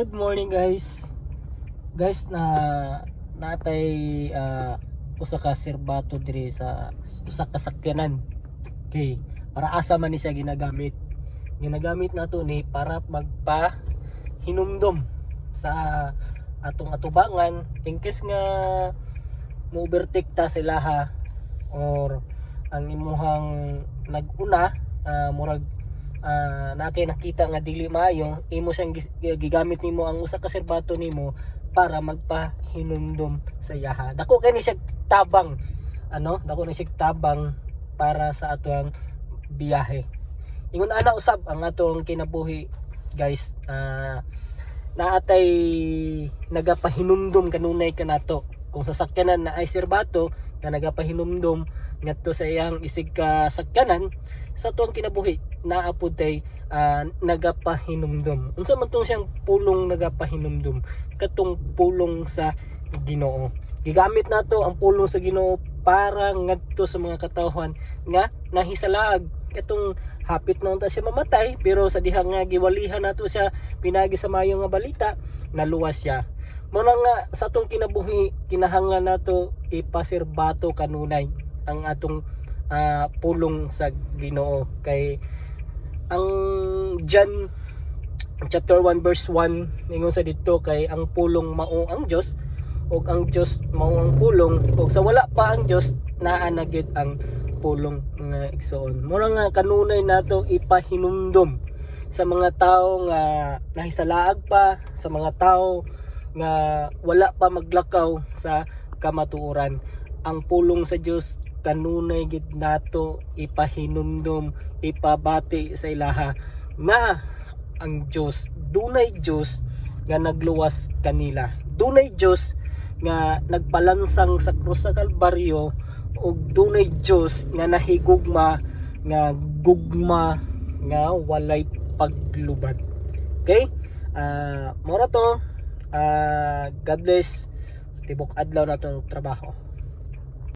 Good morning guys. Guys na natay usa ka serbato diri sa usa ka sakyanan. Okay, para asa man ni siya ginagamit. Ginagamit nato ni para magpa hinumdom sa atong atubangan in case nga mo overtake ta sila ha, or ang imuhang naguna murag nakay nakita nga dili maayo, imo siyang gigamit nimo ang usa ka serbato nimo para magpahinumdom sa yaha. Dako kani siya tabang, dako ni siya tabang para sa atong biyahe. Ingon ana usab ang atong kinabuhi guys, naatay nagapahinumdom kanunay kanato kung sasakyanan na ay serbato na nagapahinumdom ngadto sa iyang isig ka sakyanan sa tuwang kinabuhi naapod tay nagapahinumdom. Unsa man tong siyang pulong nagapahinumdom? Katong pulong sa Ginoo. Gigamit nato ang pulong sa Ginoo para ngadto sa mga katawhan nga nahisalaag katong hapit na unta siya mamatay, pero sa diha nga giwalihan nato siya pinagi sa mayo nga balita, naluwas siya. Muna nga sa atong kinabuhi kinahanglan nato ipaserbato kanunay ang atong pulong sa Ginoo. Kay ang John chapter 1 verse 1 ningon sa dito, kay ang pulong mao ang Dios ug ang Dios mao ang pulong, ug sa wala pa ang Dios naa na gyud ang pulong nga igsoon. Muna nga kanunay nato ipahinumdom sa mga tawo nga nahisalaag pa, sa mga tawo nga wala pa maglakaw sa kamatuoran. Ang pulong sa Dios kanunay gid nato ipahinumdom, ipabati sa ilaha nga ang Dios, dunay Dios nga nagluwas kanila, dunay Dios nga nagpalansang sa krus sa Kalbaryo, ug dunay Dios nga nahigugma nga gugma nga walay paglubad. Okay, mora to. God bless sa tibok adlaw natong trabaho.